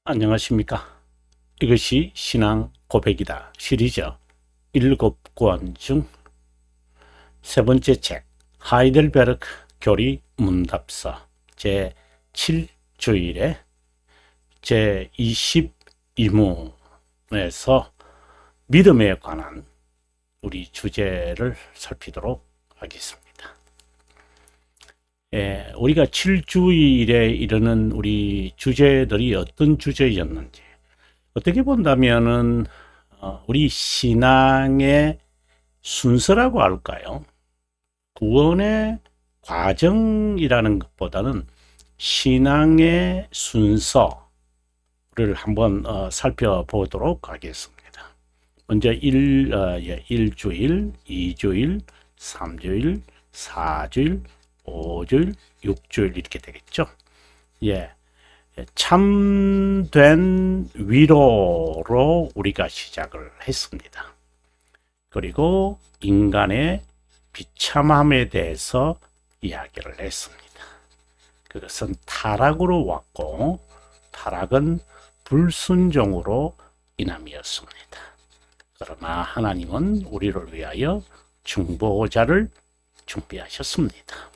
안녕하십니까. 이것이 신앙 고백이다 시리즈 7권 중 세 번째 책 하이델베르크 교리 문답서 제 7주일의 제 22문에서 믿음에 관한 우리 주제를 살피도록 하겠습니다. 우리가 7주일에 이르는 우리 주제들이 어떤 주제였는지 어떻게 본다면은 우리 신앙의 순서라고 할까요? 구원의 과정이라는 것보다는 신앙의 순서를 한번 살펴보도록 하겠습니다. 먼저 1주일, 2주일, 3주일, 4주일, 5주일, 6주일 이렇게 되겠죠. 참된 위로로 우리가 시작을 했습니다. 그리고 인간의 비참함에 대해서 이야기를 했습니다. 그것은 타락으로 왔고 타락은 불순종으로 인함이었습니다. 그러나 하나님은 우리를 위하여 중보자를 준비하셨습니다.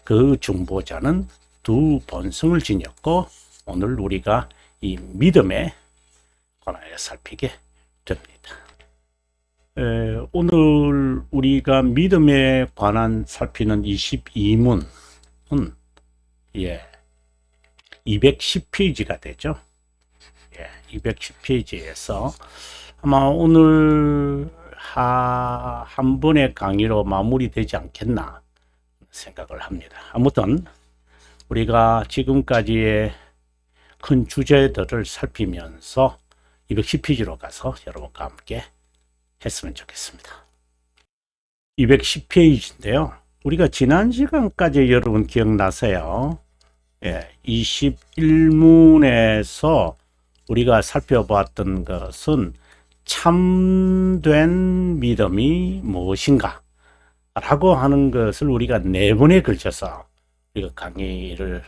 그 중보자는 두 본성을 지녔고 오늘 우리가 이 믿음에 관하여 살피게 됩니다. 오늘 우리가 믿음에 관한 살피는 22문은 210페이지가 되죠. 210페이지에서 아마 오늘 한 번의 강의로 마무리되지 않겠나 생각을 합니다. 아무튼 우리가 지금까지의 큰 주제들을 살피면서 210페이지로 가서 여러분과 함께 했으면 좋겠습니다. 210페이지인데요. 우리가 지난 시간까지 여러분 기억나세요? 21문에서 우리가 살펴봤던 것은 참된 믿음이 무엇인가 라고 하는 것을 우리가 4번에 걸쳐서 우리가 강의를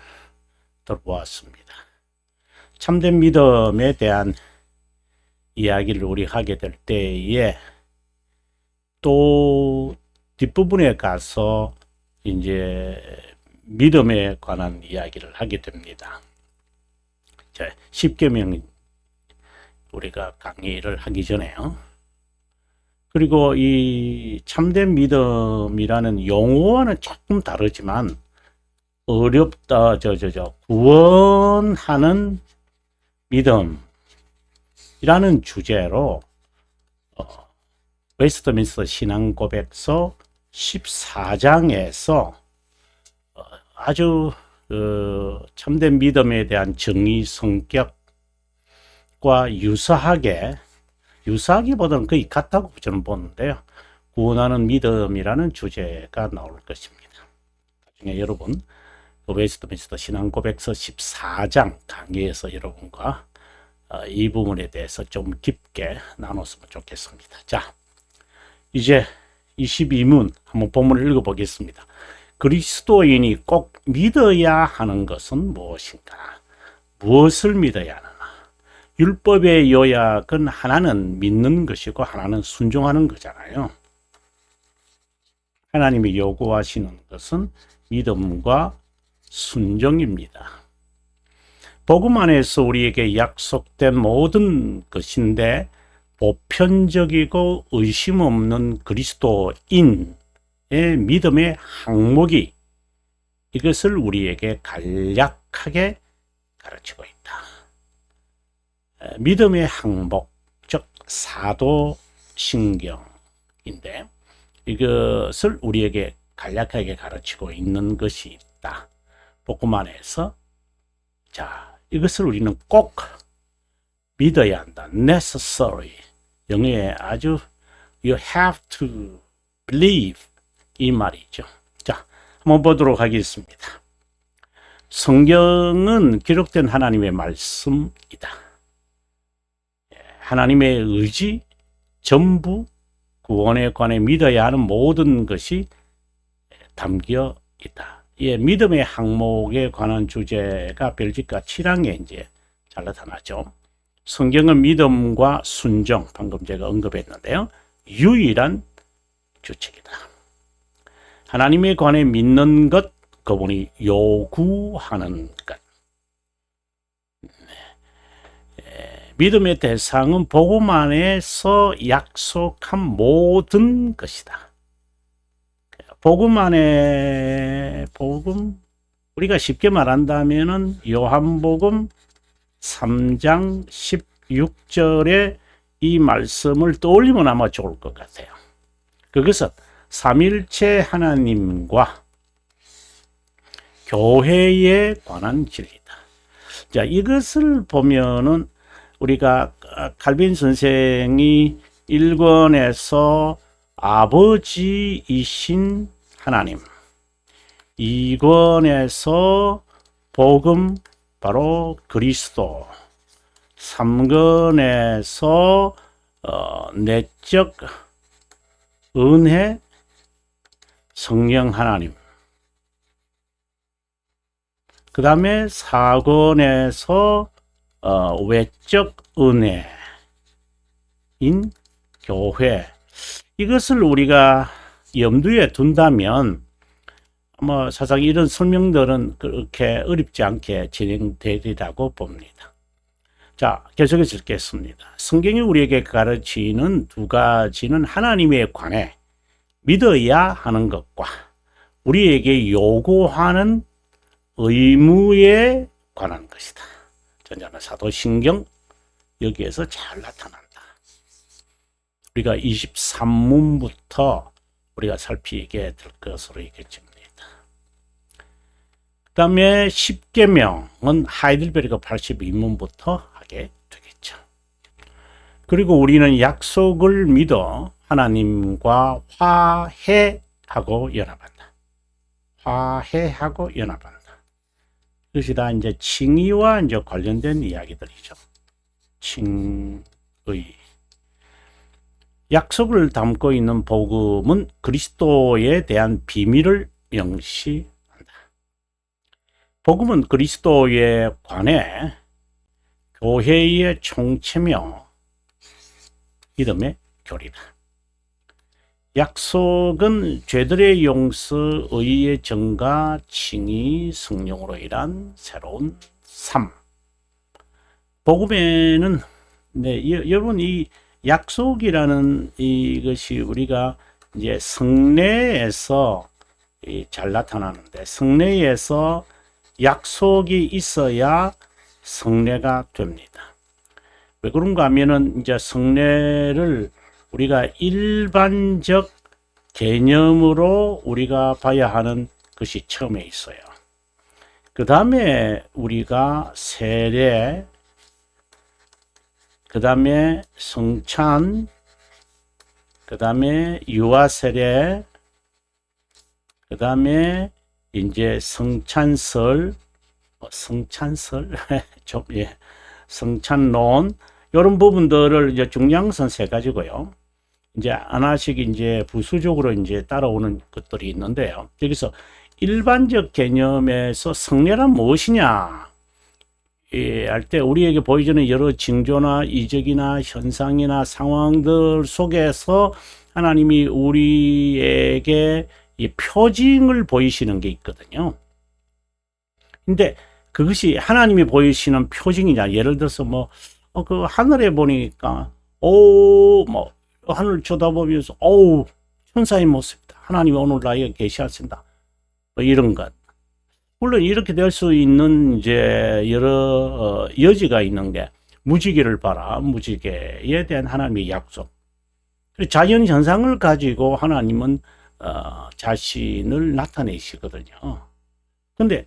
들어보았습니다. 참된 믿음에 대한 이야기를 우리 하게 될 때에 또 뒷부분에 가서 이제 믿음에 관한 이야기를 하게 됩니다. 자, 10계명 우리가 강의를 하기 전에요. 그리고 이 참된 믿음이라는 용어와는 조금 다르지만 어렵다, 구원하는 믿음이라는 주제로 웨스트민스터 신앙고백서 14장에서 아주 참된 믿음에 대한 정의 성격과 유사하기보다는 거의 같다고 저는 보는데요. 구원하는 믿음이라는 주제가 나올 것입니다. 나중에 여러분 웨스트민스터 신앙고백서 14장 강의에서 여러분과 이 부분에 대해서 좀 깊게 나눴으면 좋겠습니다. 자, 이제 22문 한번 본문을 읽어보겠습니다. 그리스도인이 꼭 믿어야 하는 것은 무엇인가? 무엇을 믿어야 하느냐? 율법의 요약은 하나는 믿는 것이고 하나는 순종하는 거잖아요. 하나님이 요구하시는 것은 믿음과 순종입니다. 복음 안에서 우리에게 약속된 모든 것인데 보편적이고 의심 없는 그리스도인의 믿음의 항목이 이것을 우리에게 간략하게 가르치고 있다. 믿음의 항목, 즉 사도신경인데 이것을 우리에게 간략하게 가르치고 있는 것이 있다. 복음 안에서 자, 이것을 우리는 꼭 믿어야 한다. necessary. 영어에 아주 you have to believe 이 말이죠. 자, 한번 보도록 하겠습니다. 성경은 기록된 하나님의 말씀이다. 하나님의 의지, 전부, 구원에 관해 믿어야 하는 모든 것이 담겨 있다. 예, 믿음의 항목에 관한 주제가 벨지카 7항에 이제 잘 나타나죠. 성경은 믿음과 순종, 방금 제가 언급했는데요, 유일한 규칙이다. 하나님에 관해 믿는 것, 그분이 요구하는 것. 믿음의 대상은 복음 안에서 약속한 모든 것이다. 복음 안에, 우리가 쉽게 말한다면은 요한복음 3장 16절에 이 말씀을 떠올리면 아마 좋을 것 같아요. 그것은 삼일체 하나님과 교회에 관한 진리다. 자, 이것을 보면은 우리가 칼빈 선생이 1권에서 아버지이신 하나님, 2권에서 복음, 바로 그리스도, 3권에서 내적 은혜, 성령 하나님, 그 다음에 4권에서 외적 은혜인 교회, 이것을 우리가 염두에 둔다면 사실 이런 설명들은 그렇게 어렵지 않게 진행되리라고 봅니다. 자, 계속해서 읽겠습니다. 성경이 우리에게 가르치는 두 가지는 하나님에 관해 믿어야 하는 것과 우리에게 요구하는 의무에 관한 것이다. 전자는 사도신경 여기에서 잘 나타난다. 우리가 23문부터 우리가 살피게 될 것으로 얘기했습니다. 그 다음에 10계명은 하이델베르그 82문부터 하게 되겠죠. 그리고 우리는 약속을 믿어 하나님과 화해하고 연합한다. 화해하고 연합한다. 이것이 다 이제 칭의와 이제 관련된 이야기들이죠. 칭의. 약속을 담고 있는 복음은 그리스도에 대한 비밀을 명시한다. 복음은 그리스도에 관해 교회의 총체며 믿음의 교리다. 약속은 죄들의 용서, 의의 정가, 칭의, 성령으로 인한 새로운 삶. 복음에는 여러분 이 약속이라는 이것이 우리가 이제 성례에서 잘 나타나는데, 성례에서 약속이 있어야 성례가 됩니다. 왜 그런가 하면은 이제 성례를 우리가 일반적 개념으로 우리가 봐야 하는 것이 처음에 있어요. 그 다음에 우리가 세례, 그 다음에 성찬, 그 다음에 유아세례, 그 다음에 이제 성찬설, 성찬론, 이런 부분들을 이제 중량선 세 가지고요. 이제 하나씩 이제 부수적으로 이제 따라오는 것들이 있는데요. 여기서 일반적 개념에서 성례란 무엇이냐 할 때 우리에게 보여주는 여러 징조나 이적이나 현상이나 상황들 속에서 하나님이 우리에게 이 표징을 보이시는 게 있거든요. 근데 그것이 하나님이 보이시는 표징이냐, 예를 들어서 그 하늘에 보니까 하늘 쳐다보면서 천사의 모습이다, 하나님이 오늘 나에게 계시하신다, 이런 것. 물론 이렇게 될 수 있는 이제 여러 여지가 있는 게, 무지개를 봐라, 무지개에 대한 하나님의 약속. 자연 현상을 가지고 하나님은 자신을 나타내시거든요. 근데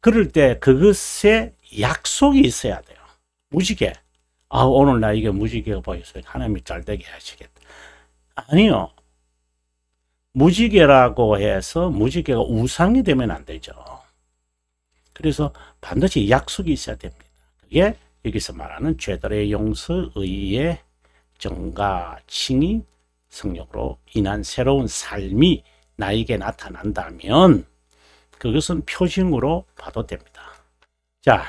그럴 때 그것에 약속이 있어야 돼요. 무지개. 오늘 나에게 무지개가 보였어요. 하나님이 잘되게 하시겠다. 아니요. 무지개라고 해서 무지개가 우상이 되면 안 되죠. 그래서 반드시 약속이 있어야 됩니다. 그게 여기서 말하는 죄들의 용서, 의의 정가, 칭의, 성령으로 인한 새로운 삶이 나에게 나타난다면 그것은 표징으로 봐도 됩니다. 자,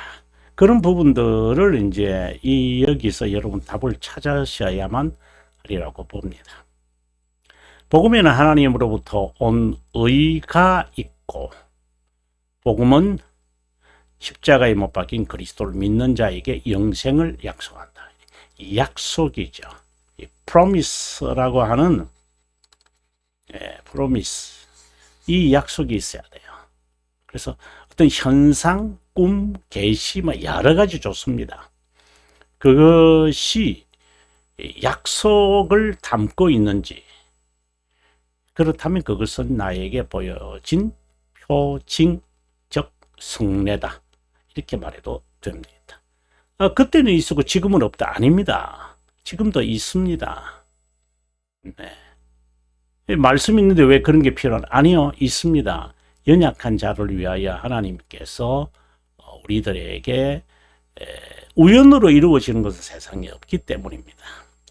그런 부분들을 이제 여기서 여러분 답을 찾으셔야만 하리라고 봅니다. 복음에는 하나님으로부터 온 의가 있고, 복음은 십자가에 못 박힌 그리스도를 믿는 자에게 영생을 약속한다. 이 약속이죠. 이 promise라고 하는 promise, 이 약속이 있어야 돼요. 그래서 어떤 현상, 꿈, 계시 뭐 여러 가지 좋습니다. 그것이 약속을 담고 있는지, 그렇다면 그것은 나에게 보여진 표징적 승례다, 이렇게 말해도 됩니다. 그때는 있었고 지금은 없다, 아닙니다. 지금도 있습니다. 네. 말씀 있는데 왜 그런 게 필요한? 아니요, 있습니다. 연약한 자를 위하여 하나님께서 우리들에게 우연으로 이루어지는 것은 세상에 없기 때문입니다.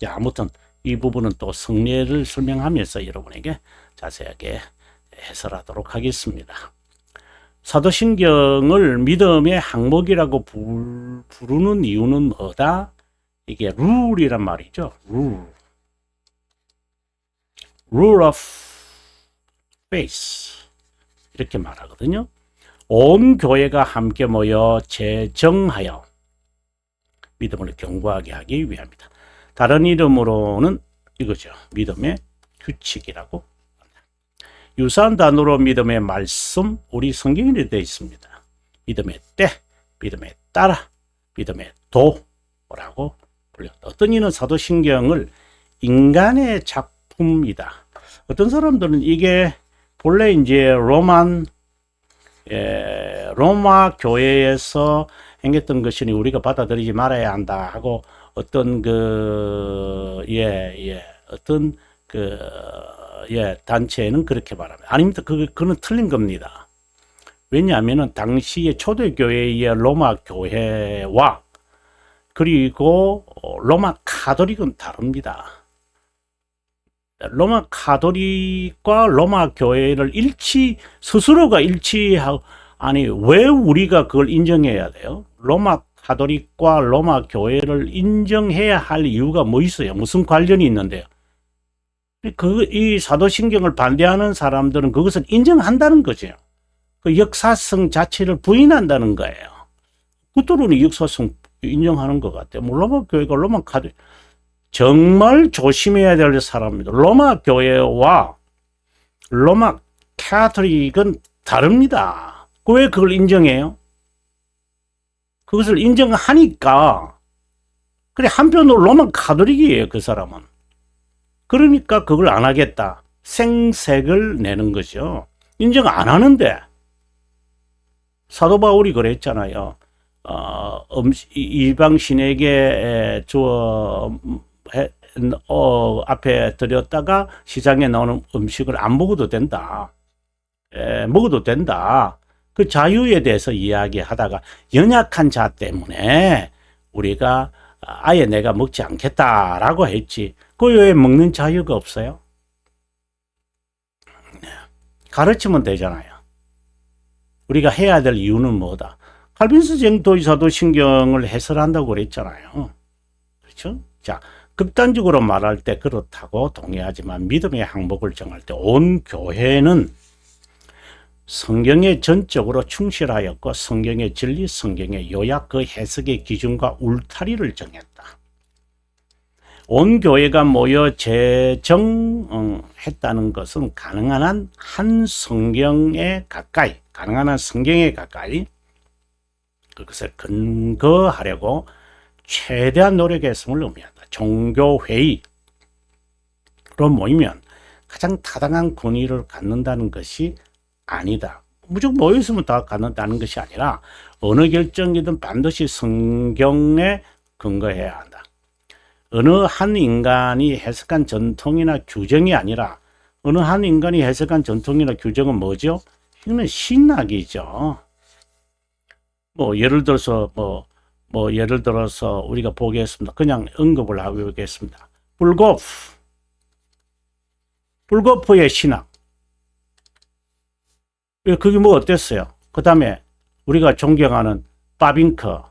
자, 아무튼 이 부분은 또 성례를 설명하면서 여러분에게 자세하게 해설하도록 하겠습니다. 사도신경을 믿음의 항목이라고 부르는 이유는 뭐다? 이게 룰이란 말이죠. rule of faith, 이렇게 말하거든요. 온 교회가 함께 모여 제정하여 믿음을 견고하게 하기 위함이다. 다른 이름으로는 이거죠. 믿음의 규칙이라고 합니다. 유사한 단어로 믿음의 말씀, 우리 성경에 되어 있습니다. 믿음의 때, 믿음에 따라, 믿음의 도라고 불립니다. 어떤 이는 사도신경을 인간의 작품이다. 어떤 사람들은 이게 본래 이제 로마 교회에서 행했던 것이니 우리가 받아들이지 말아야 한다 하고, 어떤 단체는 그렇게 말합니다. 아닙니다. 그건 틀린 겁니다. 왜냐하면 당시의 초대교회의 로마 교회와 그리고 로마 가톨릭은 다릅니다. 로마 가톨릭과 로마 교회를 스스로가 일치하고, 아니, 왜 우리가 그걸 인정해야 돼요? 로마 가톨릭과 로마 교회를 인정해야 할 이유가 뭐 있어요? 무슨 관련이 있는데요? 이 사도신경을 반대하는 사람들은 그것을 인정한다는 거죠. 그 역사성 자체를 부인한다는 거예요. 그들은 역사성 인정하는 것 같아요. 뭐 로마 교회가 로마 가톨릭, 정말 조심해야 될 사람입니다. 로마 교회와 로마 가톨릭은 다릅니다. 왜 그걸 인정해요? 그것을 인정하니까. 그래, 한편으로 로마 가톨릭이에요, 그 사람은. 그러니까 그걸 안 하겠다, 생색을 내는 거죠. 인정 안 하는데. 사도 바울이 그랬잖아요. 이방 신에게 앞에 드렸다가 시장에 나오는 음식을 안 먹어도 된다. 먹어도 된다. 그 자유에 대해서 이야기하다가 연약한 자 때문에 우리가 아예 내가 먹지 않겠다라고 했지. 그 외에 먹는 자유가 없어요? 가르치면 되잖아요. 우리가 해야 될 이유는 뭐다? 칼빈스 쟁도의 사도신경을 해설한다고 그랬잖아요. 그렇죠? 자, 극단적으로 말할 때 그렇다고 동의하지만 믿음의 항목을 정할 때 온 교회는 성경에 전적으로 충실하였고 성경의 진리, 성경의 요약, 그 해석의 기준과 울타리를 정했다. 온 교회가 모여 제정했다는 것은 가능한 한 성경에 가까이 그것을 근거하려고 최대한 노력했음을 의미한다. 종교회의로 모이면 가장 타당한 권위를 갖는다는 것이 아니다. 무조건 모였으면 다 갖는다는 것이 아니라 어느 결정이든 반드시 성경에 근거해야 한다. 어느 한 인간이 해석한 전통이나 규정이 아니라 어느 한 인간이 해석한 전통이나 규정은 뭐죠? 이거는 신학이죠. 예를 들어서 우리가 보겠습니다. 그냥 언급을 하고 보겠습니다. 불거프의 신학. 그게 뭐 어땠어요? 그 다음에 우리가 존경하는 바빙커,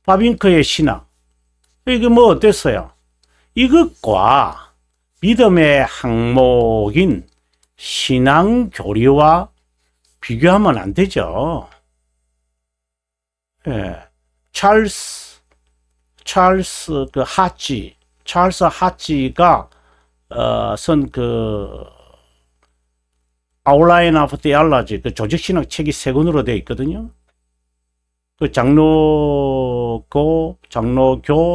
바빙크의 신앙. 이게 뭐 어땠어요? 이것과 믿음의 항목인 신앙 교리와 비교하면 안 되죠. 예. 찰스 하치가 쓴 그 아웃라인 오브 테올로지 그 조직신학 책이 3권으로 되어 있거든요. 그 장로교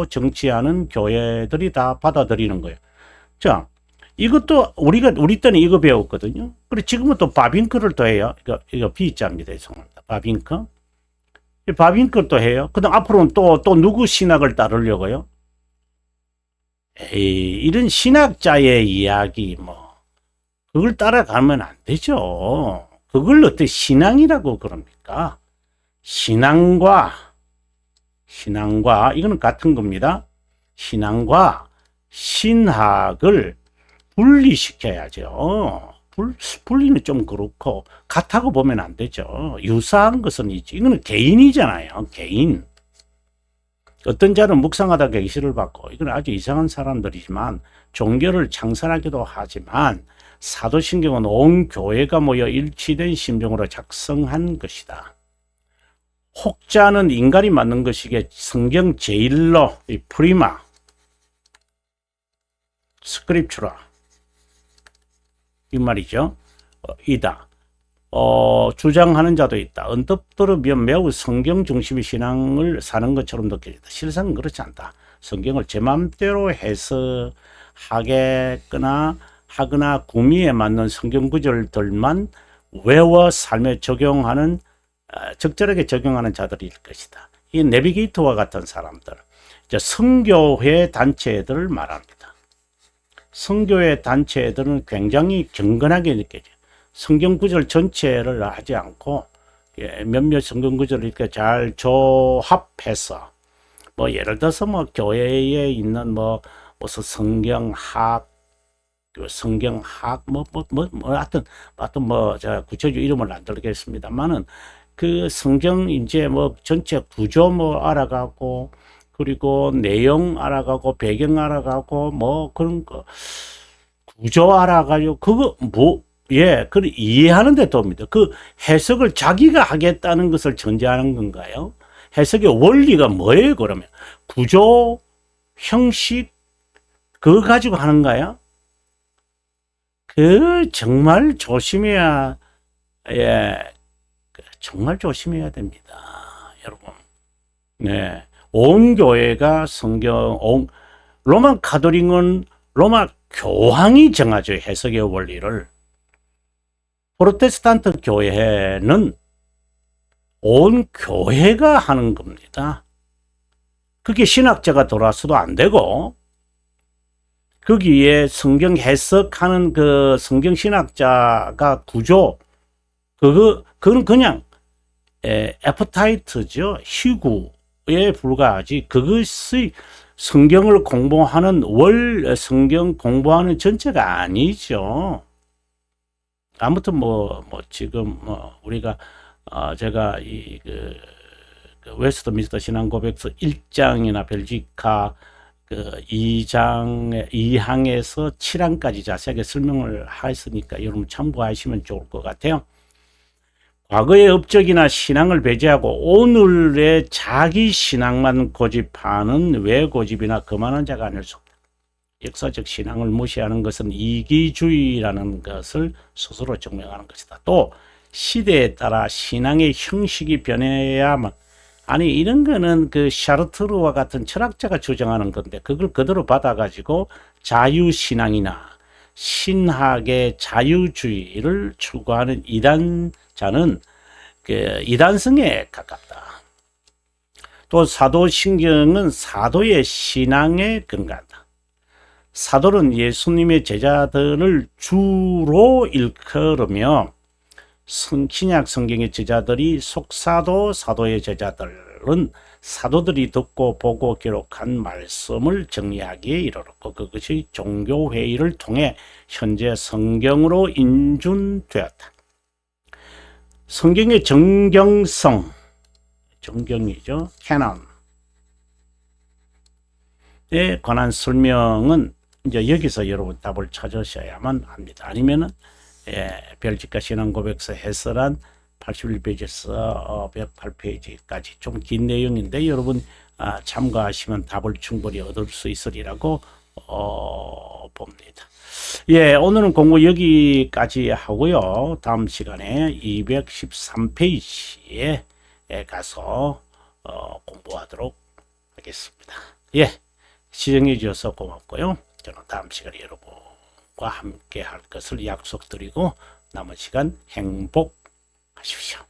정치하는 교회들이 다 받아들이는 거예요. 자, 이것도 우리 때는 이거 배웠거든요. 그리고 지금은 또 바빙크를 또 해요. 이거 B자입니다. 죄송합니다. 바빙크. 바빙크를 또 해요. 그다음 앞으로는 또 누구 신학을 따르려고요? 에이, 이런 신학자의 이야기 그걸 따라가면 안 되죠. 그걸 어떻게 신앙이라고 그럽니까? 신앙과 이거는 같은 겁니다. 신앙과 신학을 분리시켜야죠. 분리는 좀 그렇고 같다고 보면 안 되죠. 유사한 것은 있지. 이거는 개인이잖아요. 개인. 어떤 자는 묵상하다 계시를 받고 이건 아주 이상한 사람들이지만 종교를 창설하기도 하지만 사도신경은 온 교회가 모여 일치된 심정으로 작성한 것이다. 혹자는 인간이 만든 것이기에 성경 제일로 이 프리마 스크립추라 이 말이죠. 이다. 주장하는 자도 있다. 언뜻 들으면 매우 성경 중심의 신앙을 사는 것처럼 느껴진다. 실상은 그렇지 않다. 성경을 제 마음대로 해석하거나 구미에 맞는 성경 구절들만 외워 삶에 적용하는 적절하게 적용하는 자들일 것이다. 이 내비게이터와 같은 사람들, 이제 성교회 단체들을 말합니다. 성교회 단체들은 굉장히 경건하게 느껴져요. 성경 구절 전체를 하지 않고 몇몇 성경 구절을 이렇게 잘 조합해서 예를 들어서 교회에 있는 무슨 성경학 하여튼 제가 구체적으로 이름을 안 들겠습니다만은 그 성경 이제 전체 구조 알아가고 그리고 내용 알아가고 배경 알아가고 그런 거 구조 알아가지고 그거 그걸 이해하는 데 도움이 돼요. 그 해석을 자기가 하겠다는 것을 전제하는 건가요? 해석의 원리가 뭐예요, 그러면? 구조, 형식, 그거 가지고 하는가요? 정말 조심해야, 정말 조심해야 됩니다. 여러분. 네. 온 교회가 로마 가톨릭은 로마 교황이 정하죠, 해석의 원리를. 프로테스탄트 교회는 온 교회가 하는 겁니다. 그게 신학자가 들어와서도 안 되고, 거기에 성경 해석하는 그 성경 신학자가 구조, 그건 그냥 애프타이트죠. 희구에 불과하지. 그것이 성경을 공부하는 성경 공부하는 전체가 아니죠. 아무튼 지금 우리가 제가 그 웨스트민스터 신앙고백서 1장이나 벨지카 2항에서 7항까지 자세하게 설명을 했으니까 여러분 참고하시면 좋을 것 같아요. 과거의 업적이나 신앙을 배제하고 오늘의 자기 신앙만 고집하는 외고집이나 거만한 자가 아닐 수 없다. 역사적 신앙을 무시하는 것은 이기주의라는 것을 스스로 증명하는 것이다. 또 시대에 따라 신앙의 형식이 변해야만 이런 거는 그 샤르트르와 같은 철학자가 주장하는 건데 그걸 그대로 받아가지고 자유신앙이나 신학의 자유주의를 추구하는 이단자는 이단성에 가깝다. 또 사도신경은 사도의 신앙에 근거한다. 사도는 예수님의 제자들을 주로 일컬으며 신약 성경의 제자들이 속사도, 사도의 제자들은 사도들이 듣고 보고 기록한 말씀을 정리하기에 이르렀고 그것이 종교회의를 통해 현재 성경으로 인준되었다. 성경의 정경성, 정경이죠. 캐논, 관한 설명은 이제 여기서 여러분 답을 찾으셔야만 합니다. 아니면은 별지가 신앙고백서 해설한 81페이지에서 108페이지까지 좀 긴 내용인데 여러분 참고하시면 답을 충분히 얻을 수 있으리라고 봅니다. 예, 오늘은 공부 여기까지 하고요. 다음 시간에 213페이지에 가서 공부하도록 하겠습니다. 예, 시청해 주셔서 고맙고요. 저는 다음 시간에 여러분과 함께 할 것을 약속드리고 남은 시간 행복하십시오.